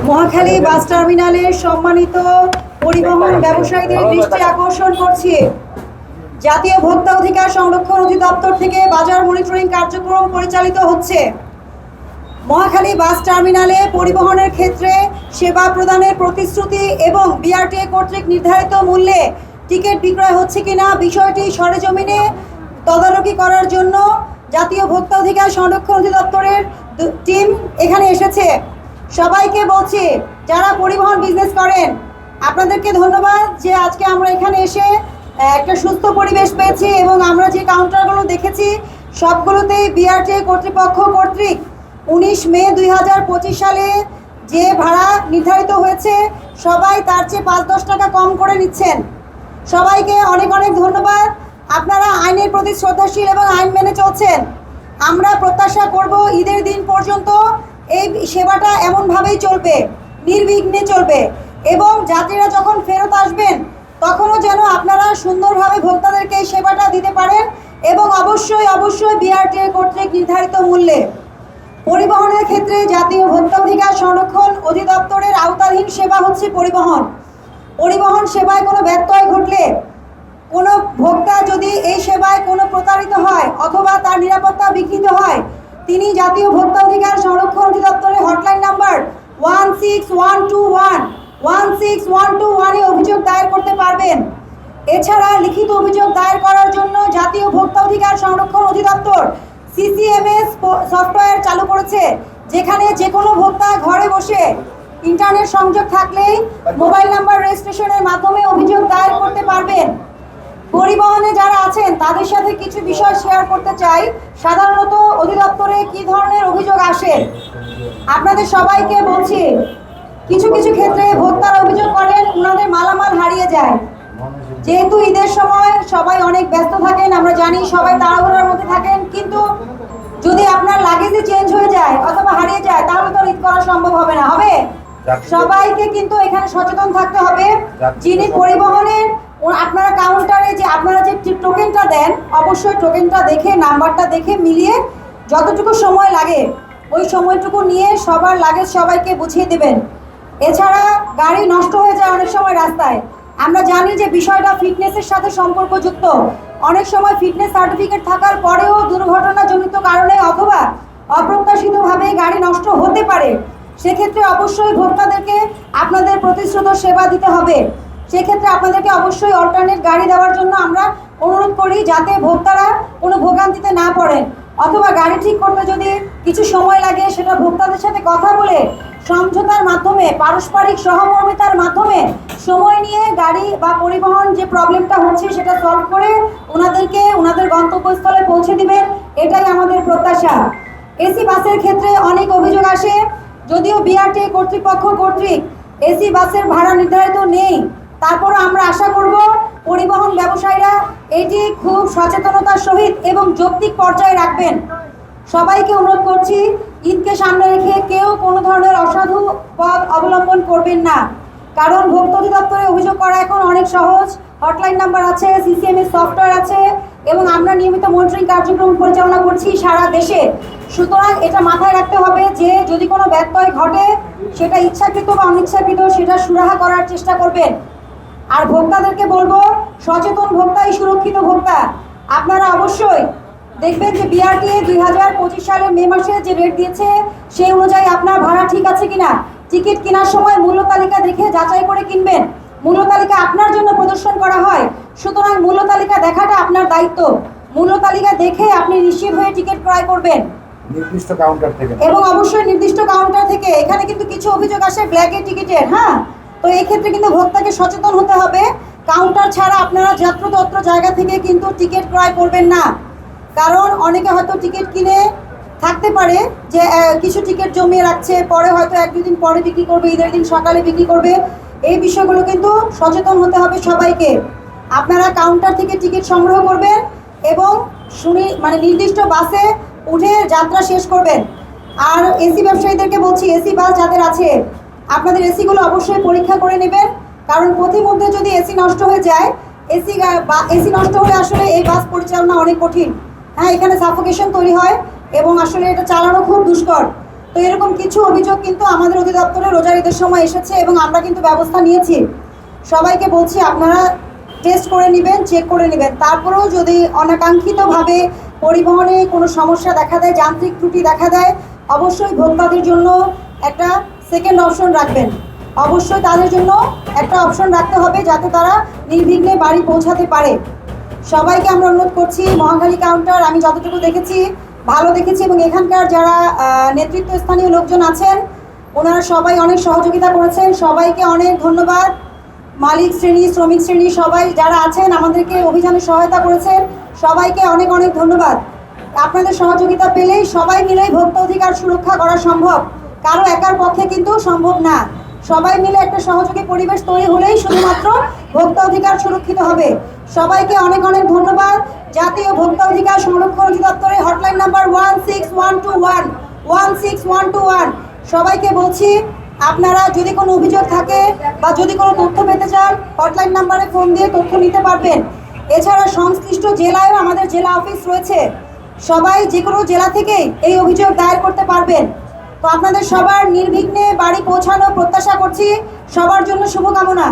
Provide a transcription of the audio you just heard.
মহাখালী বাস টার্মিনালের সম্মানিত পরিবহন ব্যবসায়ীদের দৃষ্টি আকর্ষণ করছি, জাতীয় ভোক্তা অধিকার সংরক্ষণ অধিদপ্তর থেকে বাজার মনিটরিং কার্যক্রম পরিচালিত হচ্ছে। মহাখালী বাস টার্মিনালে পরিবহনের ক্ষেত্রে সেবা প্রদানের প্রতিশ্রুতি এবং বিআরটিএ কর্তৃক নির্ধারিত মূল্যে টিকিট বিক্রয় হচ্ছে কিনা বিষয়টি সরেজমিনে তদারকি করার জন্য জাতীয় ভোক্তা অধিকার সংরক্ষণ অধিদপ্তরের টিম এখানে এসেছে। সবাইকে বলছি, যারা পরিবহন বিজনেস করেন আপনাদেরকে ধন্যবাদ যে আজকে আমরা এখানে এসে একটা সুস্থ পরিবেশ পেয়েছি এবং আমরা যে কাউন্টারগুলো দেখেছি সবগুলোতেই বিআরটিএ কর্তৃপক্ষ কর্তৃক 19 মে 2025 সালে যে ভাড়া নির্ধারিত হয়েছে সবাই তার চেয়ে 5-10 টাকা কম করে নিচ্ছেন। সবাইকে অনেক অনেক ধন্যবাদ। আপনারা আইনের প্রতি শ্রদ্ধাশীল এবং আইন মেনে চলছেন। আমরা প্রত্যাশা করব ঈদের দিন পর্যন্ত এই সেবাটা এমনভাবেই চলবে, নির্বিঘ্নে চলবে এবং যাত্রীরা যখন ফেরত আসবেন তখনও যেন আপনারা সুন্দরভাবে ভোক্তাদেরকে এই সেবাটা দিতে পারেন এবং অবশ্যই বিআরটিএ কর্তৃক নির্ধারিত মূল্যে। পরিবহনের ক্ষেত্রে জাতীয় ভোক্তা অধিকার সংরক্ষণ অধিদপ্তরের আওতাধীন সেবা হচ্ছে পরিবহন। পরিবহন সেবায় কোনো ব্যত্যয় ঘটলে, কোনো ভোক্তা যদি এই সেবায় কোনো প্রতারিত হয় অথবা তার নিরাপত্তা বিঘ্নিত হয়, তিনি জাতীয় ভোক্তা অধিকার সংরক্ষণ অধিদপ্তরের হটলাইন নাম্বার 16121 এ অভিযোগ দায়ের করতে পারবেন। এছাড়া লিখিত অভিযোগ দায়ের করার জন্য জাতীয় ভোক্তা অধিকার সংরক্ষণ অধিদপ্তর সিসিএমএস সফটওয়্যার চালু করেছে, যেখানে যে কোনো ভোক্তা ঘরে বসে ইন্টারনেট সংযোগ থাকলেই মোবাইল নাম্বার রেজিস্ট্রেশনের মাধ্যমে অভিযোগ দায়ের করতে পারবেন। পরিবহনে যারা আছেন তাদের সাথে কিছু বিষয় শেয়ার করতে চাই। সাধারণত অধিদপ্তরে কি ধরনের অভিযোগ আসে আপনাদের সবাইকে বলছি। কিছু ক্ষেত্রে ভোক্তারা অভিযোগ করেন ওনাদের মালামাল হারিয়ে যায়। যেহেতু ঈদের সময় সবাই অনেক ব্যস্ত থাকেন, আমরা জানি সবাই তাড়াহুড়োর মধ্যে থাকেন, কিন্তু যদি আপনার লাগেজে চেঞ্জ হয়ে যায় অথবা হারিয়ে যায় তাহলে তো ঈদ করা সম্ভব হবে না। হবে সবাইকে কিন্তু এখানে সচেতন থাকতে হবে। যিনি পরিবহনের আপনারা কাউন্টারে যে আপনারা যে টোকেনটা দেন অবশ্যই টোকেনটা দেখে নাম্বারটা দেখে মিলিয়ে যতটুকু সময় লাগে ওই সময়টুকু নিয়ে সবার লাগেজ সবাইকে বুঝিয়ে দেবেন। এছাড়া গাড়ি নষ্ট হয়ে যায় অনেক সময় রাস্তায়। আমরা জানি যে বিষয়টা ফিটনেসের সাথে সম্পর্কযুক্ত। অনেক সময় ফিটনেস সার্টিফিকেট থাকার পরেও দুর্ঘটনাজনিত কারণে অথবা অপ্রত্যাশিতভাবে গাড়ি নষ্ট হতে পারে। সেক্ষেত্রে অবশ্যই ভোক্তাদেরকে আপনাদের প্রতিশ্রুত সেবা দিতে হবে। সেক্ষেত্রে আপনাদেরকে অবশ্যই অল্টারনেট গাড়ি দেওয়ার জন্য আমরা অনুরোধ করি, যাতে ভোক্তারা কোনো ভোগান্তিতে না পড়েন। অথবা গাড়ি ঠিক করতে যদি কিছু সময় লাগে সেটা ভোক্তাদের সাথে কথা বলে সমঝোতার মাধ্যমে, পারস্পরিক সহমর্মিতার মাধ্যমে সময় নিয়ে গাড়ি বা পরিবহন যে প্রবলেমটা হচ্ছে সেটা সলভ করে ওনাদেরকে ওনাদের গন্তব্যস্থলে পৌঁছে দিবেন, এটাই আমাদের প্রত্যাশা। এসি বাসের ক্ষেত্রে অনেক অভিযোগ আসে। যদিও বিআরটিএ কর্তৃপক্ষ কর্তৃক এসি বাসের ভাড়া নির্ধারিত নেই, তারপরও আমরা আশা করব পরিবহন ব্যবসায়ীরা এটি খুব সচেতনতার সহিত এবং যৌক্তিক পর্যায়ে রাখবেন। সবাইকে অনুরোধ করছি, ঈদকে সামনে রেখে কেউ কোনো ধরনের অসাধু পথ অবলম্বন করবেন না, কারণ ভোক্তা অধিদপ্তরে অভিযোগ করা এখন অনেক সহজ। হটলাইন নাম্বার আছে, সিসিএমএস সফটওয়্যার আছে এবং আমরা নিয়মিত মনিটরিং কার্যক্রম পরিচালনা করছি সারা দেশে। সুতরাং এটা মাথায় রাখতে হবে যে যদি কোনো ব্যত্যয় ঘটে সেটা ইচ্ছাকৃত বা অনিচ্ছাকৃত সেটা সুরাহা করার চেষ্টা করবেন। আর ভোক্তাদেরকে বলবো, সচেতন ভোক্তাই সুরক্ষিত ভোক্তা। আপনারা অবশ্যই দেখবেন যে বিআরটিএ 2025 সালের মে মাসে যে রেট দিয়েছে সেই অনুযায়ী আপনার ভাড়া ঠিক আছে কিনা। টিকিট কেনার সময় মূল্য তালিকা দেখে যাচাই করে কিনবেন। মূল্য তালিকা আপনার জন্য প্রদর্শন করা হয়, সুতরাং মূল্য তালিকা দেখাটা আপনার দায়িত্ব। মূল্য তালিকা দেখে আপনি নিশ্চিত হয়ে টিকিট ক্রয় করবেন নির্দিষ্ট কাউন্টার থেকে, এবং অবশ্যই নির্দিষ্ট কাউন্টার থেকে। এখানে কিন্তু কিছু অভিযোগ আসে ব্ল্যাকের টিকিটের। তো এই ক্ষেত্রে কিন্তু ভোক্তাকে সচেতন হতে হবে। কাউন্টার ছাড়া আপনারা যত্রতত্র জায়গা থেকে কিন্তু টিকিট ক্রয় করবেন না, কারণ অনেকে হয়তো টিকিট কিনে থাকতে পারে যে কিছু টিকিট জমিয়ে রাখছে, পরে হয়তো 1-2 দিন পরে বিক্রি করবে, ঈদের দিন সকালে বিক্রি করবে। এই বিষয়গুলো কিন্তু সচেতন হতে হবে সবাইকে। আপনারা কাউন্টার থেকে টিকিট সংগ্রহ করবেন এবং নির্দিষ্ট বাসে উঠে যাত্রা শেষ করবেন। আর এসি ব্যবসায়ীদেরকে বলছি, এসি বাস যাদের আছে আপনাদের এসিগুলো অবশ্যই পরীক্ষা করে নেবেন, কারণ পথিমধ্যে যদি এসি নষ্ট হয়ে যায়, এসি নষ্ট হলে আসলে এই বাস পরিচালনা অনেক কঠিন। এখানে সাফোকেশন তৈরি হয় এবং আসলে এটা চালানো খুব দুষ্কর। তো এরকম কিছু অভিযোগ কিন্তু আমাদের অধিদপ্তরে রোজার ঈদের সময় এসেছে এবং আমরা কিন্তু ব্যবস্থা নিয়েছি। সবাইকে বলছি আপনারা টেস্ট করে নেবেন, চেক করে নেবেন। তারপরেও যদি অনাকাঙ্ক্ষিতভাবে পরিবহনে কোনো সমস্যা দেখা দেয়, যান্ত্রিক ত্রুটি দেখা দেয়, অবশ্যই ভোক্তাদের জন্য একটা সেকেন্ড অপশন রাখবেন। অবশ্যই তাদের জন্য একটা অপশন রাখতে হবে যাতে তারা নির্বিঘ্নে বাড়ি পৌঁছাতে পারে। সবাইকে আমরা অনুরোধ করছি, মহাখালী কাউন্টার আমি যতটুকু দেখেছি ভালো দেখেছি এবং এখানকার যারা নেতৃত্বস্থানীয় লোকজন আছেন ওনারা সবাই অনেক সহযোগিতা করেছেন। সবাইকে অনেক ধন্যবাদ। মালিক শ্রেণী, শ্রমিক শ্রেণী সবাই যারা আছেন আমাদেরকে অভিযানে সহায়তা করেছেন, সবাইকে অনেক অনেক ধন্যবাদ। আপনাদের সহযোগিতা পেলেই সবাই মিলেই ভোক্তা অধিকার সুরক্ষা করা সম্ভব, কারো একার পক্ষে কিন্তু সম্ভব না। সবাই মিলে একটা সহযোগী পরিবেশ তৈরি হলেই শুধুমাত্র ভোক্তা অধিকার সুরক্ষিত হবে। সবাইকে অনেক অনেক ধন্যবাদ। জাতীয় ভোক্তা অধিকার সংরক্ষণ অধিদপ্তরের হটলাইন নাম্বার 16121 সবাইকে বলছি আপনারা যদি কোনো অভিযোগ থাকে বা যদি কোনো তথ্য পেতে চান হটলাইন নাম্বারে ফোন দিয়ে তথ্য নিতে পারবেন। এছাড়া সংশ্লিষ্ট জেলায়ও আমাদের জেলা অফিস রয়েছে, সবাই যে কোনো জেলা থেকেই এই অভিযোগ দায়ের করতে পারবেন। তো আপনাদের সবার নির্বিঘ্নে বাড়ি পৌঁছানো প্রত্যাশা করছি। সবার জন্য শুভকামনা।